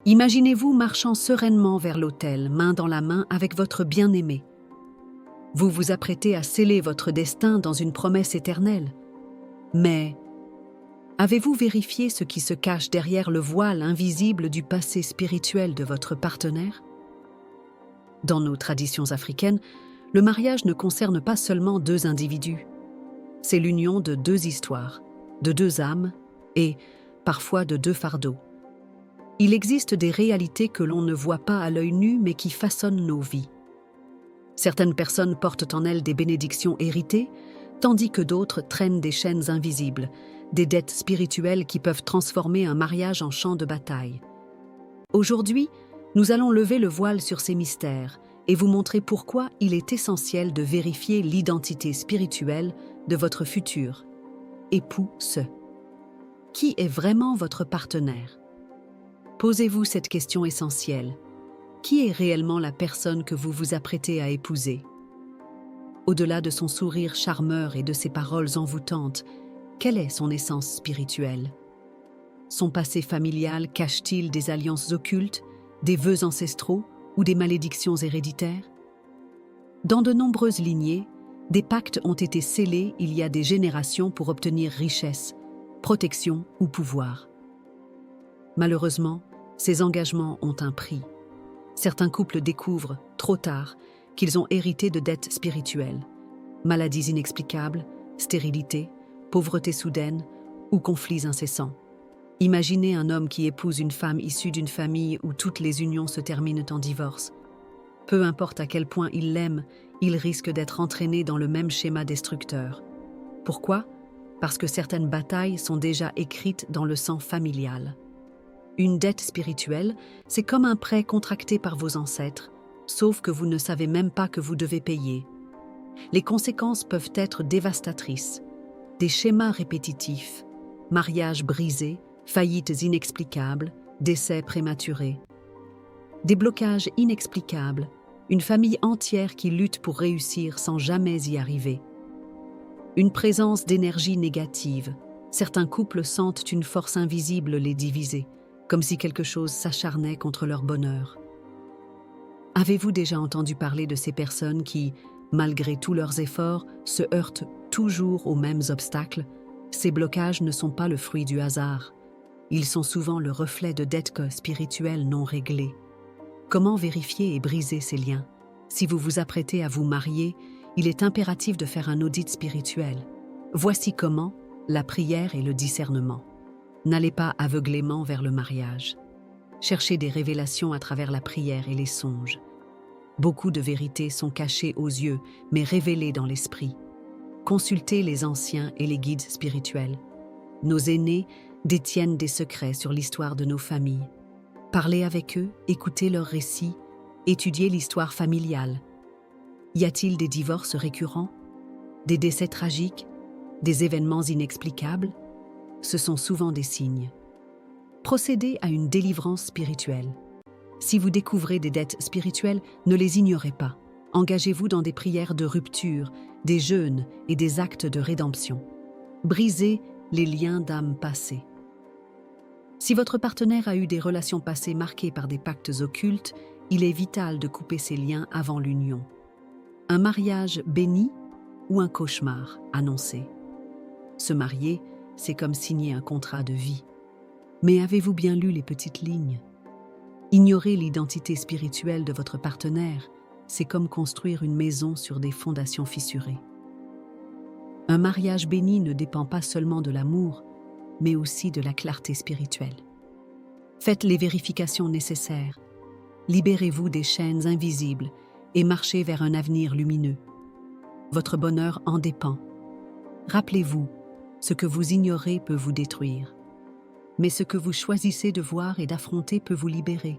Imaginez-vous marchant sereinement vers l'autel, main dans la main avec votre bien-aimé. Vous vous apprêtez à sceller votre destin dans une promesse éternelle. Mais avez-vous vérifié ce qui se cache derrière le voile invisible du passé spirituel de votre partenaire? Dans nos traditions africaines, le mariage ne concerne pas seulement deux individus. C'est l'union de deux histoires, de deux âmes et, parfois, de deux fardeaux. Il existe des réalités que l'on ne voit pas à l'œil nu mais qui façonnent nos vies. Certaines personnes portent en elles des bénédictions héritées, tandis que d'autres traînent des chaînes invisibles, des dettes spirituelles qui peuvent transformer un mariage en champ de bataille. Aujourd'hui, nous allons lever le voile sur ces mystères et vous montrer pourquoi il est essentiel de vérifier l'identité spirituelle de votre futur époux. Qui est vraiment votre partenaire? Posez-vous cette question essentielle. Qui est réellement la personne que vous vous apprêtez à épouser? Au-delà de son sourire charmeur et de ses paroles envoûtantes, quelle est son essence spirituelle? Son passé familial cache-t-il des alliances occultes, des vœux ancestraux ou des malédictions héréditaires? Dans de nombreuses lignées, des pactes ont été scellés il y a des générations pour obtenir richesse, protection ou pouvoir. Malheureusement, ces engagements ont un prix. Certains couples découvrent, trop tard, qu'ils ont hérité de dettes spirituelles, maladies inexplicables, stérilité, pauvreté soudaine ou conflits incessants. Imaginez un homme qui épouse une femme issue d'une famille où toutes les unions se terminent en divorce. Peu importe à quel point il l'aime, il risque d'être entraîné dans le même schéma destructeur. Pourquoi? Parce que certaines batailles sont déjà écrites dans le sang familial. Une dette spirituelle, c'est comme un prêt contracté par vos ancêtres, sauf que vous ne savez même pas que vous devez payer. Les conséquences peuvent être dévastatrices. Des schémas répétitifs, mariages brisés, faillites inexplicables, décès prématurés. Des blocages inexplicables, une famille entière qui lutte pour réussir sans jamais y arriver. Une présence d'énergie négative. Certains couples sentent une force invisible les diviser, comme si quelque chose s'acharnait contre leur bonheur. Avez-vous déjà entendu parler de ces personnes qui, malgré tous leurs efforts, se heurtent toujours aux mêmes obstacles? Ces blocages ne sont pas le fruit du hasard. Ils sont souvent le reflet de dettes spirituelles non réglées. Comment vérifier et briser ces liens? Si vous vous apprêtez à vous marier, il est impératif de faire un audit spirituel. Voici comment: la prière et le discernement. N'allez pas aveuglément vers le mariage. Cherchez des révélations à travers la prière et les songes. Beaucoup de vérités sont cachées aux yeux, mais révélées dans l'esprit. Consultez les anciens et les guides spirituels. Nos aînés détiennent des secrets sur l'histoire de nos familles. Parlez avec eux, écoutez leurs récits, étudiez l'histoire familiale. Y a-t-il des divorces récurrents? Des décès tragiques? Des événements inexplicables? Ce sont souvent des signes. Procédez à une délivrance spirituelle. Si vous découvrez des dettes spirituelles, ne les ignorez pas. Engagez-vous dans des prières de rupture, des jeûnes et des actes de rédemption. Brisez les liens d'âme passés. Si votre partenaire a eu des relations passées marquées par des pactes occultes, il est vital de couper ces liens avant l'union. Un mariage béni ou un cauchemar annoncé? Se marier, c'est comme signer un contrat de vie. Mais avez-vous bien lu les petites lignes? Ignorer l'identité spirituelle de votre partenaire, c'est comme construire une maison sur des fondations fissurées. Un mariage béni ne dépend pas seulement de l'amour, mais aussi de la clarté spirituelle. Faites les vérifications nécessaires. Libérez-vous des chaînes invisibles et marchez vers un avenir lumineux. Votre bonheur en dépend. Rappelez-vous, ce que vous ignorez peut vous détruire. Mais ce que vous choisissez de voir et d'affronter peut vous libérer.